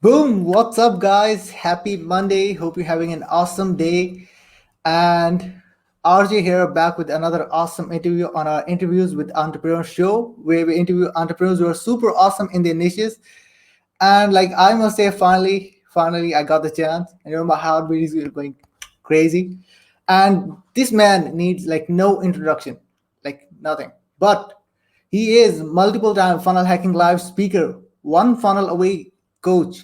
Boom! What's up, guys? Happy Monday. Hope you're having an awesome day. And RJ here, back with another awesome interview on our Interviews with Entrepreneurs show, where we interview entrepreneurs who are super awesome in their niches. And like I must say, finally, I got the chance. And my heartbeat is going crazy. And this man needs like no introduction, like nothing. But he is multiple time funnel hacking live speaker, one funnel away coach,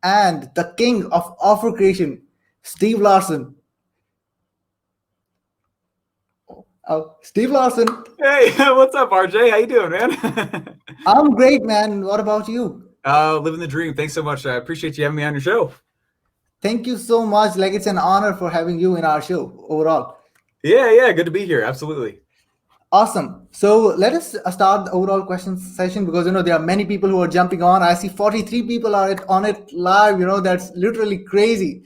and the king of offer creation, Steve Larsen. Steve Larsen. Hey, what's up, RJ? How you doing, man? I'm great, man. What about you? Living the dream. Thanks so much. I appreciate you having me on your show. Thank you so much. Like it's an honor for having you in our show overall. Yeah, good to be here. Absolutely. Awesome. So let us start the overall questions session because there are many people who are jumping on. I see 43 people are on it live. That's literally crazy.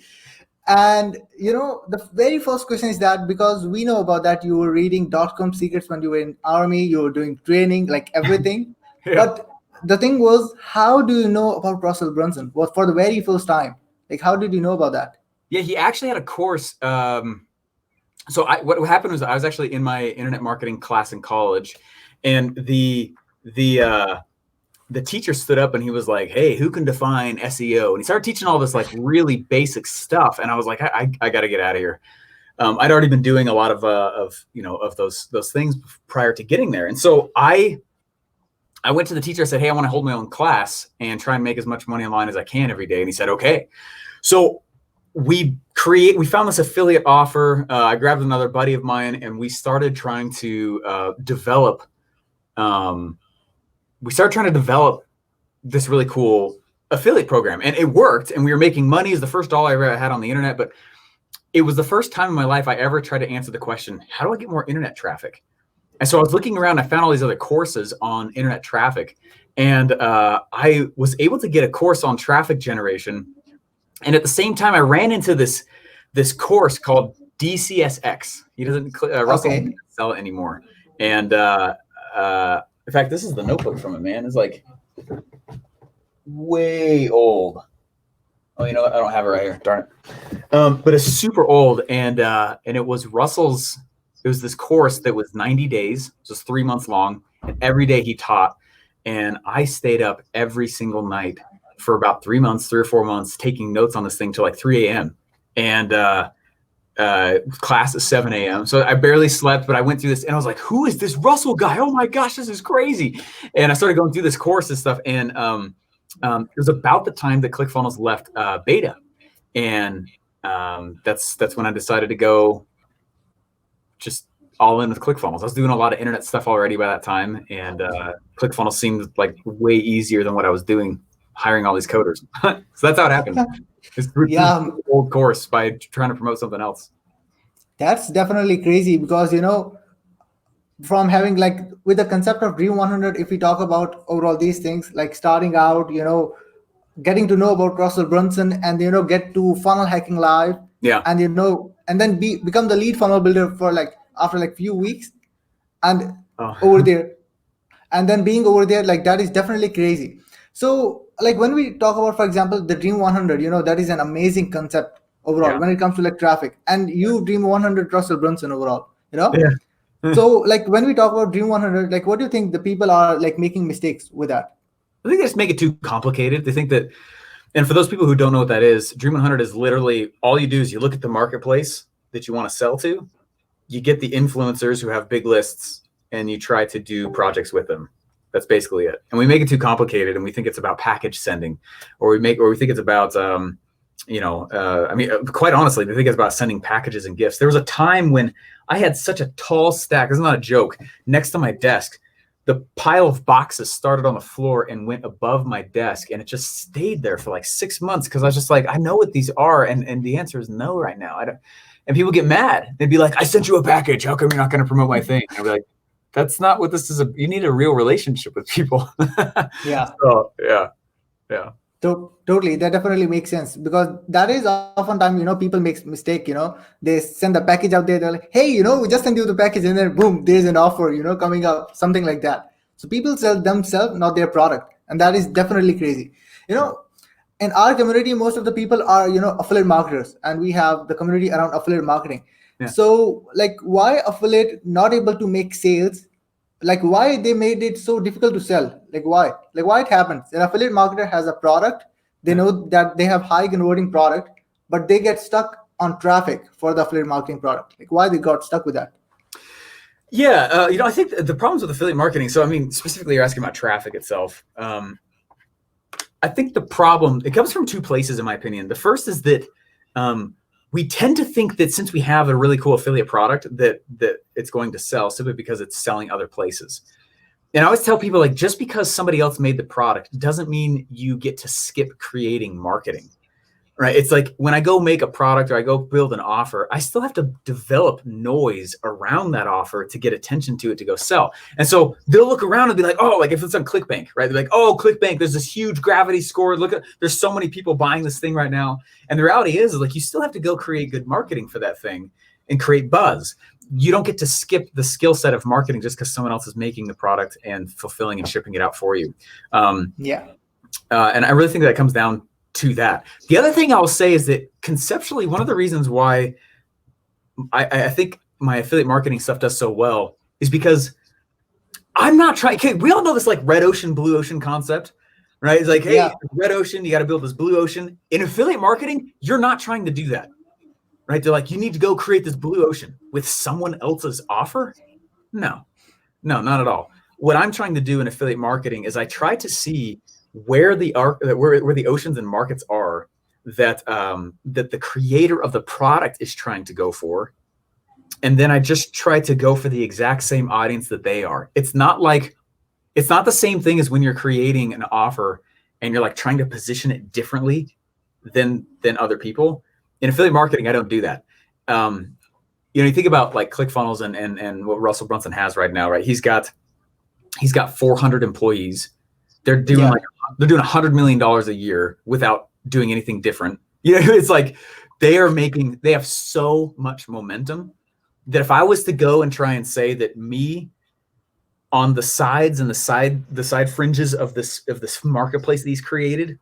And the very first question is that because we know about that you were reading .com secrets when you were in army, you were doing training, like everything. Yeah. But the thing was, how do you know about Russell Brunson? Was for the very first time. Like, how did you know about that? Yeah, he actually had a course. So what happened was I was actually in my internet marketing class in college, and the teacher stood up and he was like, "Hey, who can define SEO?" And he started teaching all this like really basic stuff, and I was like, I got to get out of here. I'd already been doing a lot of those things prior to getting there, and so I went to the teacher. I said, "Hey, I want to hold my own class and try and make as much money online as I can every day." And he said, "Okay." So we found this affiliate offer. I grabbed another buddy of mine, and we started trying to develop. We started trying to develop this really cool affiliate program, and it worked. And we were making money. It was the first dollar I ever had on the internet, but it was the first time in my life I ever tried to answer the question, how do I get more internet traffic? And so I was looking around, I found all these other courses on internet traffic, and I was able to get a course on traffic generation. And at the same time, I ran into this course called DCSX. He doesn't Russell doesn't sell it anymore. And in fact, this is the notebook from it, man. It's like way old. Oh, you know what? I don't have it right here. Darn it. But it's super old, and it was Russell's. It was this course that was 90 days, just 3 months long, and every day he taught. And I stayed up every single night for about 3 months, 3 or 4 months, taking notes on this thing till like 3 a.m. And class at 7 a.m. So I barely slept, but I went through this and I was like, who is this Russell guy? Oh my gosh, this is crazy. And I started going through this course and stuff. And it was about the time that Clickfunnels left beta. And that's when I decided to go just all in with Clickfunnels. I was doing a lot of internet stuff already by that time. And Clickfunnels seemed like way easier than what I was doing, hiring all these coders. So that's how it happened. It's an old course by trying to promote something else. That's definitely crazy because, from having like with the concept of Dream 100, if we talk about overall these things, like starting out, getting to know about Russell Brunson and, get to funnel hacking live. Yeah. And, and then become the lead funnel builder for like after like few weeks and over there. And then being over there, like that is definitely crazy. So like when we talk about, for example, the Dream 100, that is an amazing concept overall when it comes to like traffic, and you Dream 100 Russell Brunson overall, So like when we talk about Dream 100, like what do you think the people are like making mistakes with that? I think they just make it too complicated. They think that, and for those people who don't know what that is, Dream 100 is literally all you do is you look at the marketplace that you want to sell to, you get the influencers who have big lists, and you try to do projects with them. That's basically it. And we make it too complicated, and we think it's about package sending, or we think it's about, quite honestly, we think it's about sending packages and gifts. There was a time when I had such a tall stack, this is not a joke, next to my desk. The pile of boxes started on the floor and went above my desk, and it just stayed there for like 6 months because I was just like, I know what these are, and the answer is no right now. I don't. And people get mad. They'd be like, I sent you a package. How come you're not going to promote my thing? And I'd be like, that's not what this is. You need a real relationship with people. Yeah. So, yeah. Totally. That definitely makes sense because that is oftentimes, people make mistake, they send the package out there. They're like, hey, we just send you the package and then boom, there's an offer, coming up, something like that. So people sell themselves, not their product. And that is definitely crazy. in our community, most of the people are, affiliate marketers, and we have the community around affiliate marketing. Yeah. So like, why affiliate not able to make sales? Like, why they made it so difficult to sell? Like why it happens? An affiliate marketer has a product, they Yeah. know that they have high converting product, but they get stuck on traffic for the affiliate marketing product. Like, why they got stuck with that? Yeah, I think the problems with affiliate marketing. So, I mean, specifically, you're asking about traffic itself. I think the problem, it comes from two places, in my opinion. The first is that we tend to think that since we have a really cool affiliate product, that it's going to sell simply because it's selling other places. And I always tell people, like, just because somebody else made the product doesn't mean you get to skip creating marketing. Right. It's like when I go make a product or I go build an offer, I still have to develop noise around that offer to get attention to it to go sell. And so they'll look around and be like, oh, like if it's on ClickBank, right? They're like, oh, ClickBank, there's this huge gravity score. Look at, there's so many people buying this thing right now. And the reality is like, you still have to go create good marketing for that thing and create buzz. You don't get to skip the skill set of marketing just because someone else is making the product and fulfilling and shipping it out for you. Yeah. And I really think that comes down to that. The other thing I'll say is that conceptually, one of the reasons why I think my affiliate marketing stuff does so well is because I'm not trying. Okay, we all know this like red ocean, blue ocean concept, right? It's like, hey, Yeah. red ocean, you got to build this blue ocean. In affiliate marketing, you're not trying to do that, right? They're like, you need to go create this blue ocean with someone else's offer. No, not at all. What I'm trying to do in affiliate marketing is I try to see where the oceans and markets are that the creator of the product is trying to go for, and then I just try to go for the exact same audience that they are. It's not the same thing as when you're creating an offer and you're like trying to position it differently than other people. In affiliate marketing, I don't do that. You think about like Clickfunnels and what Russell Brunson has right now, right? He's got 400 employees. They're doing $100 million a year without doing anything different. It's like they have so much momentum that if I was to go and try and say that me on the sides and the side fringes of this marketplace that he's created,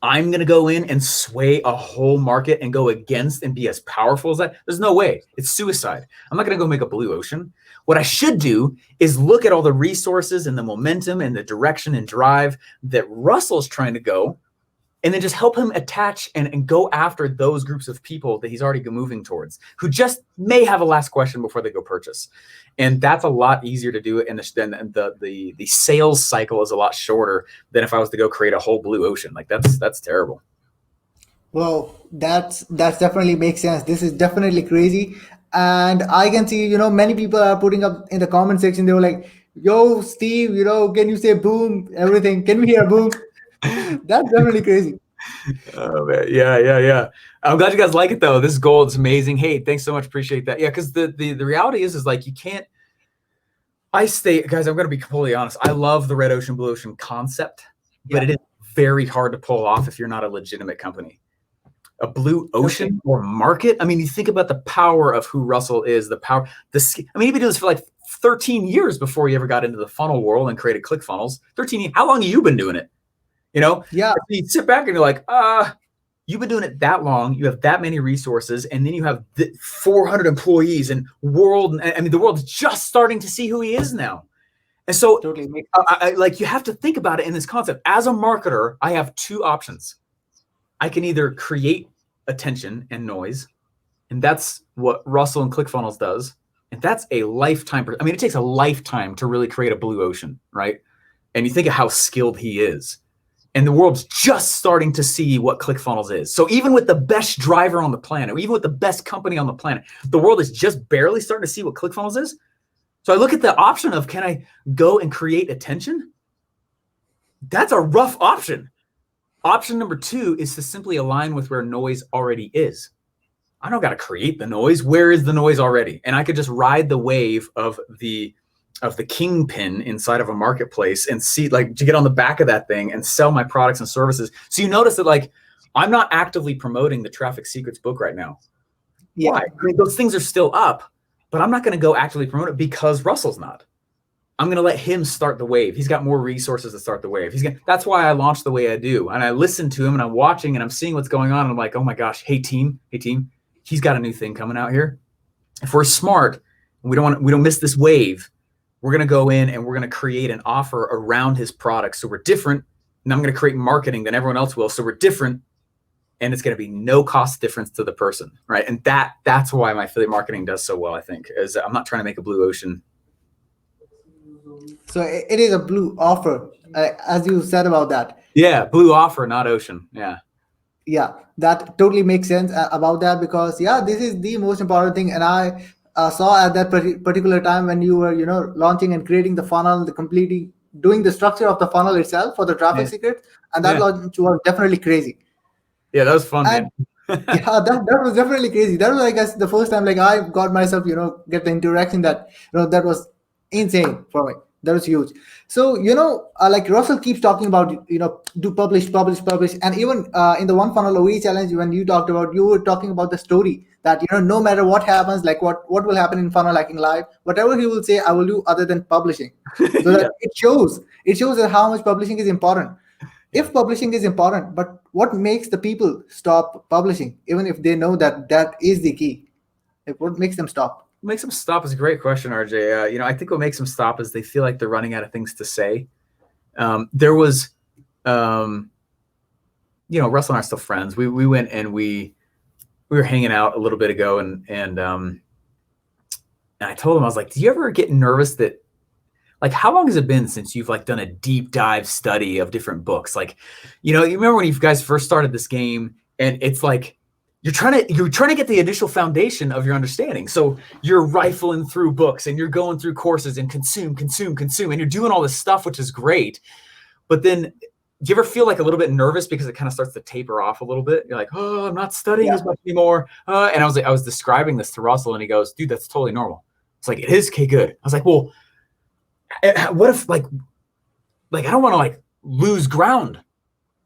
I'm going to go in and sway a whole market and go against and be as powerful as that. There's no way. It's suicide. I'm not going to go make a blue ocean. What I should do is look at all the resources and the momentum and the direction and drive that Russell's trying to go, and then just help him attach and go after those groups of people that he's already moving towards, who just may have a last question before they go purchase. And that's a lot easier to do it. And the sales cycle is a lot shorter than if I was to go create a whole blue ocean. Like that's terrible. Well, that's definitely makes sense. This is definitely crazy, and I can see, many people are putting up in the comment section. They were like, "Yo, Steve, can you say boom? Everything? Can we hear boom?" That's definitely crazy. Oh man, yeah. I'm glad you guys like it though. This is gold. It's amazing. Hey, thanks so much. Appreciate that. Yeah, because the reality is like you can't. Guys, I'm going to be completely honest. I love the red ocean, blue ocean concept, but it is very hard to pull off if you're not a legitimate company. A blue ocean or market. I mean, you think about the power of who Russell is, he'd been doing this for like 13 years before he ever got into the funnel world and created ClickFunnels. 13 years. How long have you been doing it? Yeah. You sit back and you're like, you've been doing it that long. You have that many resources, and then you have 400 employees and the world is just starting to see who he is now. And so Totally. you have to think about it in this concept. As a marketer, I have two options. I can either create attention and noise, and that's what Russell and ClickFunnels does. And that's a lifetime. It takes a lifetime to really create a blue ocean, right? And you think of how skilled he is. And the world's just starting to see what ClickFunnels is. So even with the best driver on the planet, or even with the best company on the planet, the world is just barely starting to see what ClickFunnels is. So I look at the option of, can I go and create attention? That's a rough option. Option number 2 is to simply align with where noise already is. I don't got to create the noise. Where is the noise already? And I could just ride the wave of the kingpin inside of a marketplace and see, like, to get on the back of that thing and sell my products and services. So you notice that, like, I'm not actively promoting the Traffic Secrets book right now. Yeah. Why? Those things are still up, but I'm not going to go actively promote it because Russell's not. I'm going to let him start the wave. He's got more resources to start the wave. That's why I launched the way I do. And I listen to him and I'm watching and I'm seeing what's going on. And I'm like, oh my gosh, hey team, he's got a new thing coming out here. If we're smart and we don't miss this wave, we're going to go in and we're going to create an offer around his product. So we're different. And I'm going to create marketing than everyone else will. So we're different. And it's going to be no cost difference to the person, right? And that's why my affiliate marketing does so well, I think, is I'm not trying to make a blue ocean. So it is a blue offer, as you said about that. Yeah, blue offer, not ocean. Yeah. Yeah, that totally makes sense about that, because yeah, this is the most important thing. And I saw at that particular time when you were, launching and creating the funnel, the completely doing the structure of the funnel itself for the traffic Yeah. secrets, and that launch was definitely crazy. Yeah, that was fun, And man. yeah, that was definitely crazy. That was, I guess, the first time like I got myself, get the interaction that, that was insane for me. That was huge. So, like Russell keeps talking about, do publish, publish, publish. And even in the one funnel away challenge, when you talked about, you were talking about the story that, no matter what happens, like what will happen in funnel hacking live, whatever he will say, I will do other than publishing. So that Yeah. it shows that how much publishing is important. Yeah. If publishing is important, but what makes the people stop publishing, even if they know that that is the key? Like, what makes them stop? What makes them stop is a great question, RJ. I think what makes them stop is they feel like they're running out of things to say. There was, Russell and I are still friends. We went and we were hanging out a little bit ago, and I told him, I was like, do you ever get nervous that, like, how long has it been since you've like done a deep dive study of different books? Like, you remember when you guys first started this game, and it's like you're trying to get the initial foundation of your understanding. So you're rifling through books and you're going through courses and consume, and you're doing all this stuff, which is great. But then do you ever feel like a little bit nervous because it kind of starts to taper off a little bit? You're like, oh, I'm not studying as much anymore. And I was describing this to Russell, and he goes, dude, that's totally normal. It's like, it is? Okay, good. I was like, well, what if like I don't want to like lose ground.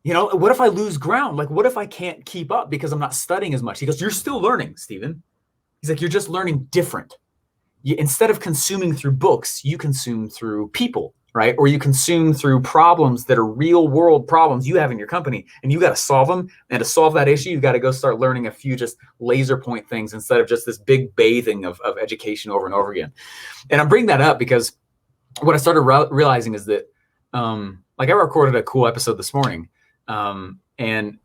What if I lose ground? Like, what if I can't keep up because I'm not studying as much? He goes, you're still learning, Steven. He's like, you're just learning different. Instead of consuming through books, you consume through people, right? Or you consume through problems that are real world problems you have in your company, and you got to solve them. And to solve that issue, you got to go start learning a few just laser point things instead of just this big bathing of education over and over again. And I'm bringing that up because what I started realizing is that, like, I recorded a cool episode this morning, and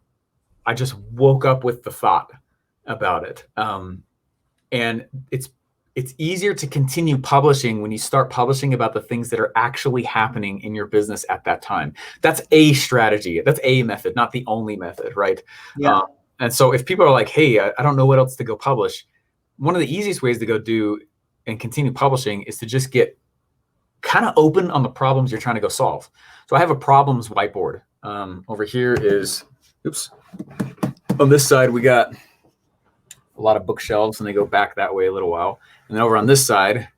I just woke up with the thought about it. And it's easier to continue publishing when you start publishing about the things that are actually happening in your business at that time. That's a strategy. That's a method, not the only method, right? Yeah. And so if people are like, hey, I don't know what else to go publish, one of the easiest ways to go do and continue publishing is to just get kind of open on the problems you're trying to go solve. So I have a problems whiteboard. Over here is, on this side, we got a lot of bookshelves, and they go back that way a little while. And then over on this side,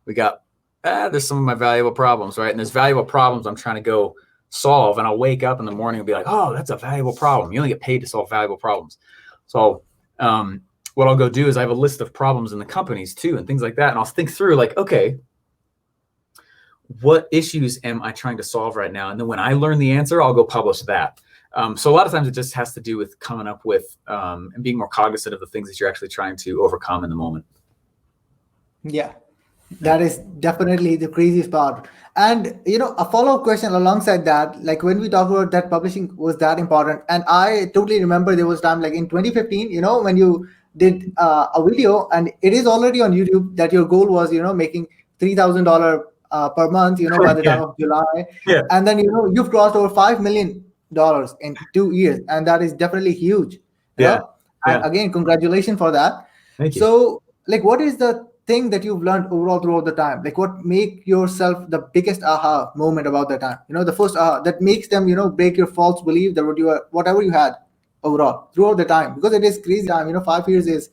we got, there's some of my valuable problems, right? And there's valuable problems I'm trying to go solve. And I'll wake up in the morning and be like, oh, that's a valuable problem. You only get paid to solve valuable problems. So what I'll go do is I have a list of problems in the companies too, and things like that. And I'll think through like, okay, what issues am I trying to solve right now? And then when I learn the answer, I'll go publish that. So a lot of times it just has to do with coming up with and being more cognizant of the things that you're actually trying to overcome in the moment. Yeah, that is definitely the craziest part. And a follow-up question alongside that, like when we talk about that publishing was that important, and I totally remember there was time like in 2015, when you did a video, and it is already on YouTube, that your goal was making $3,000 per month, by the Yeah. time of July, Yeah. and then you've crossed over $5 million in 2 years, and that is definitely huge. Yeah. And again, congratulations for that. Thank you. So, like, what is the thing that you've learned overall throughout the time? Like, what make yourself the biggest aha moment about that time? The first aha that makes them, break your false belief that whatever you had overall throughout the time, because it is crazy time. 5 years is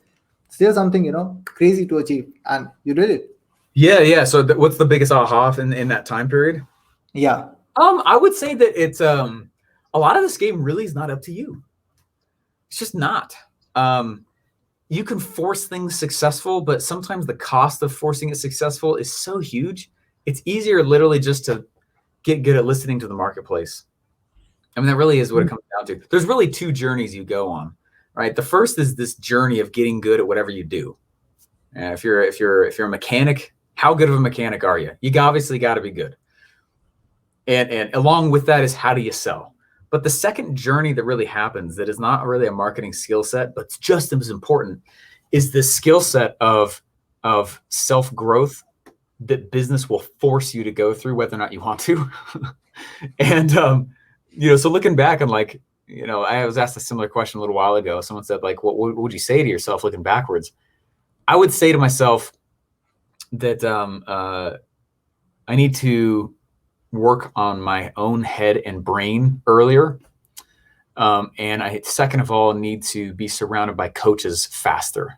still something crazy to achieve, and you did it. Yeah. So what's the biggest aha in that time period? Yeah. I would say that it's a lot of this game really is not up to you. It's just not. You can force things successful, but sometimes the cost of forcing it successful is so huge It's easier literally just to get good at listening to the marketplace. I mean, that really is what it comes down to. There's really two journeys you go on, right? The first is this journey of getting good at whatever you do. If you're a mechanic, how good of a mechanic are you? You obviously got to be good. And along with that is, how do you sell? But the second journey that really happens, that is not really a marketing skill set, but it's just as important, is this skill set of self-growth that business will force you to go through, whether or not you want to. And so looking back, I'm like, I was asked a similar question a little while ago. Someone said, like, what would you say to yourself looking backwards? I would say to myself that I need to work on my own head and brain earlier. And I, second of all, need to be surrounded by coaches faster.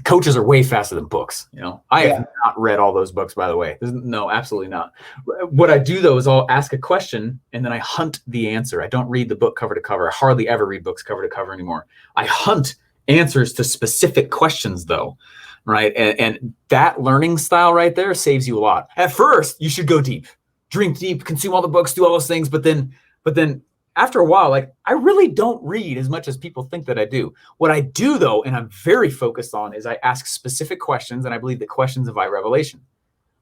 Coaches are way faster than books. I have not read all those books, by the way. No, absolutely not. What I do, though, is I'll ask a question and then I hunt the answer. I don't read the book cover to cover. I hardly ever read books cover to cover anymore. I hunt answers to specific questions, though, right? And that learning style right there saves you a lot. At first, you should go deep, drink deep, consume all the books, do all those things. But then after a while, like, I really don't read as much as people think that I do. What I do, though, and I'm very focused on, is I ask specific questions, and I believe that questions invite revelation.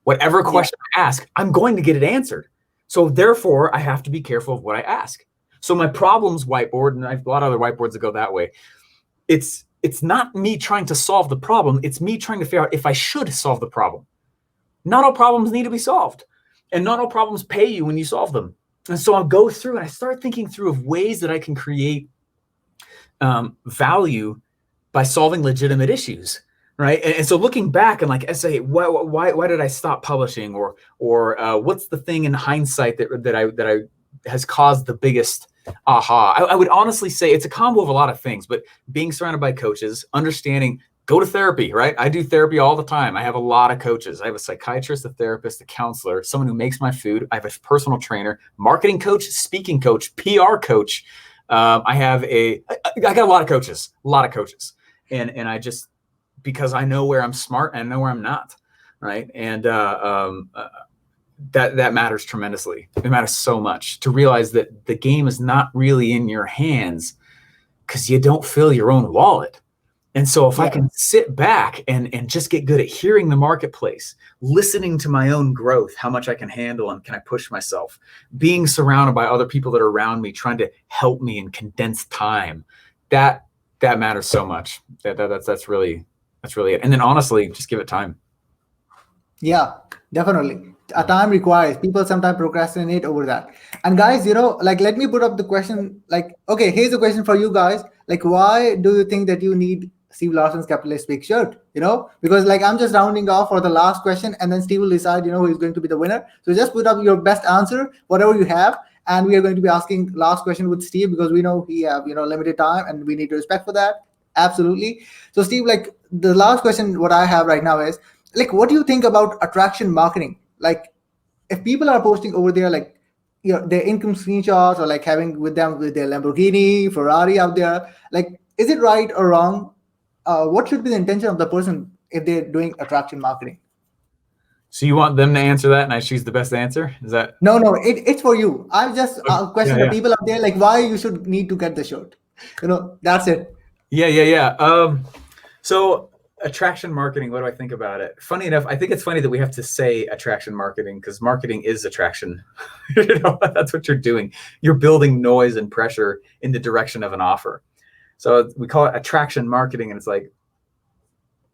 Whatever question I ask, I'm going to get it answered. So therefore, I have to be careful of what I ask. So my problems whiteboard, and I have a lot of other whiteboards that go that way, it's not me trying to solve the problem. It's me trying to figure out if I should solve the problem. Not all problems need to be solved, and not all problems pay you when you solve them. And so I'll go through and I start thinking through of ways that I can create value by solving legitimate issues, right? And so looking back and like, I say, why did I stop publishing, or what's the thing in hindsight that I has caused the biggest aha? I would honestly say it's a combo of a lot of things, but being surrounded by coaches, understanding. Go to therapy, right? I do therapy all the time. I have a lot of coaches. I have a psychiatrist, a therapist, a counselor, someone who makes my food. I have a personal trainer, marketing coach, speaking coach, PR coach. I got a lot of coaches, and I just, because I know where I'm smart and I know where I'm not, right? And that matters tremendously. It matters so much to realize that the game is not really in your hands because you don't fill your own wallet. And so if I can sit back and just get good at hearing the marketplace, listening to my own growth, how much I can handle and can I push myself, being surrounded by other people that are around me, trying to help me and condense time, that matters so much. That's really it. And then honestly, just give it time. Yeah, definitely. A time requires. People sometimes procrastinate over that. And guys, like, let me put up the question. Like, okay, here's a question for you guys. Like, why do you think that you need Steve Larsen's Capitalist Speak shirt? Because like, I'm just rounding off for the last question, and then Steve will decide, who is going to be the winner. So just put up your best answer, whatever you have, and we are going to be asking last question with Steve, because we know he have limited time, and we need to respect for that. Absolutely. So Steve, like, the last question what I have right now is, like, what do you think about attraction marketing? Like, if people are posting over there, like, their income screenshots, or like having with them with their Lamborghini, Ferrari out there, like, is it right or wrong? What should be the intention of the person if they're doing attraction marketing? So you want them to answer that, and I choose the best answer? Is that? No, it's for you. I'm just question the people out there, like, why you should need to get the shirt. That's it. Yeah. So attraction marketing, what do I think about it? Funny enough, I think it's funny that we have to say attraction marketing, because marketing is attraction. That's what you're doing. You're building noise and pressure in the direction of an offer. So we call it attraction marketing, and it's like,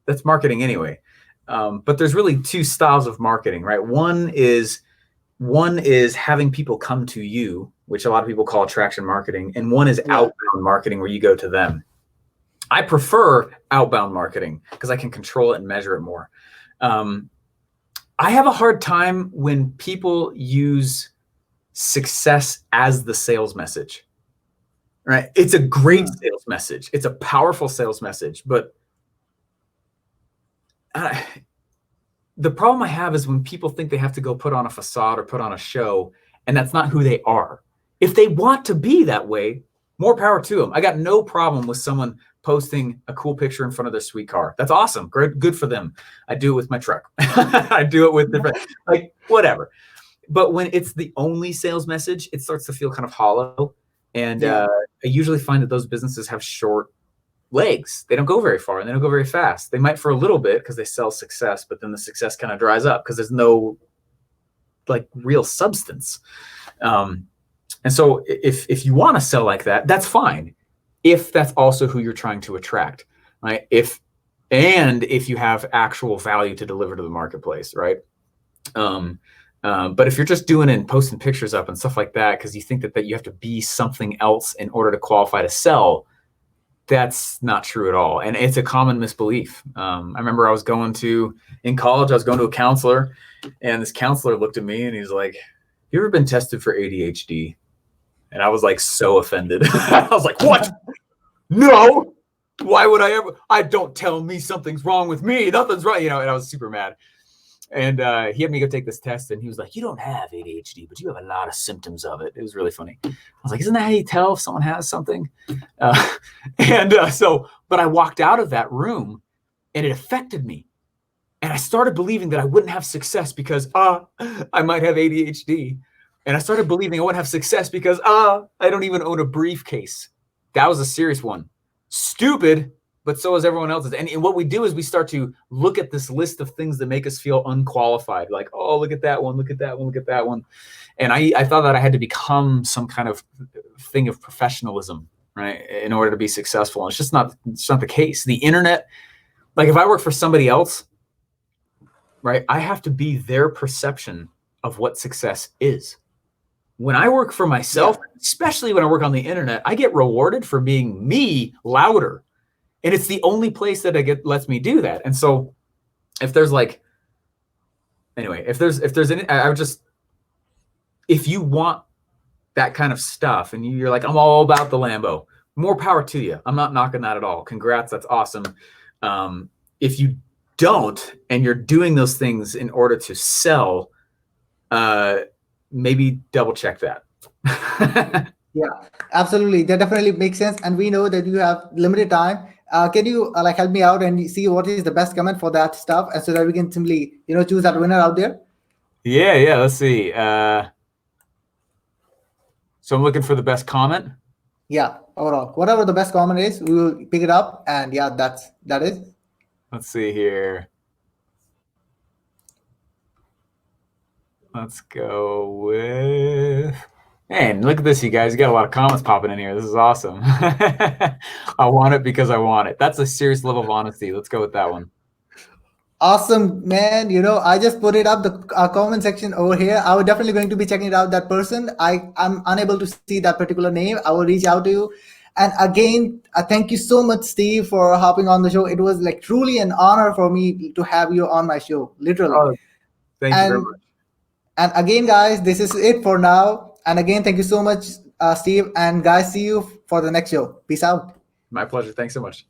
that's marketing anyway. But there's really two styles of marketing, right? One is having people come to you, which a lot of people call attraction marketing, and one is outbound marketing, where you go to them. I prefer outbound marketing because I can control it and measure it more. I have a hard time when people use success as the sales message, right? It's a great sales message. It's a powerful sales message. But the problem I have is when people think they have to go put on a facade or put on a show, and that's not who they are. If they want to be that way, more power to them. I got no problem with someone posting a cool picture in front of their sweet car. That's awesome. Good for them. I do it with my truck. I do it with different, like whatever. But when it's the only sales message, it starts to feel kind of hollow. And Yeah. I usually find that those businesses have short legs. They don't go very far and they don't go very fast. They might for a little bit because they sell success, but then the success kind of dries up because there's no like real substance. And so if you want to sell like that, that's fine. If that's also who you're trying to attract, right? If you have actual value to deliver to the marketplace, right? But if you're just doing it and posting pictures up and stuff like that because you think that you have to be something else in order to qualify to sell, that's not true at all. And it's a common misbelief. I remember in college, I was going to a counselor, and this counselor looked at me and he's like, "You ever been tested for ADHD?" And I was like so offended. I was like, "What? No. Why would I ever? Don't tell me something's wrong with me. Nothing's right." And I was super mad. And he had me go take this test, and he was like, "You don't have ADHD, but you have a lot of symptoms of it." It was really funny. I was like, "Isn't that how you tell if someone has something?" But I walked out of that room, and it affected me. And I started believing that I wouldn't have success because I might have ADHD. And I started believing I wouldn't have success because I don't even own a briefcase. That was a serious one. Stupid, but so is everyone else's. And what we do is we start to look at this list of things that make us feel unqualified. Like, oh, look at that one, look at that one, look at that one. And I thought that I had to become some kind of thing of professionalism, right, in order to be successful. And it's not the case. The internet, like if I work for somebody else, right, I have to be their perception of what success is. When I work for myself, especially when I work on the internet, I get rewarded for being me louder. And it's the only place that lets me do that. And so if there's like, anyway, if there's any, I would just, if you want that kind of stuff and you're like, I'm all about the Lambo, more power to you. I'm not knocking that at all. Congrats. That's awesome. If you don't, and you're doing those things in order to sell, maybe double check that. Yeah, absolutely. That definitely makes sense. And we know that you have limited time. Can you like help me out and see what is the best comment for that stuff, and so that we can simply choose that winner out there? Yeah. Let's see. So I'm looking for the best comment. Yeah, overall, whatever the best comment is, we will pick it up. And yeah, that is. Let's see here. Let's go with. Man, look at this, you guys. You got a lot of comments popping in here. This is awesome. I want it because I want it. That's a serious level of honesty. Let's go with that one. Awesome, man. I just put it up the comment section over here. I was definitely going to be checking it out. That person, I'm unable to see that particular name. I will reach out to you. And again, thank you so much, Steve, for hopping on the show. It was like truly an honor for me to have you on my show, literally. Oh, thank you very much. And again, guys, this is it for now. And again, thank you so much, Steve. And guys, see you for the next show. Peace out. My pleasure. Thanks so much.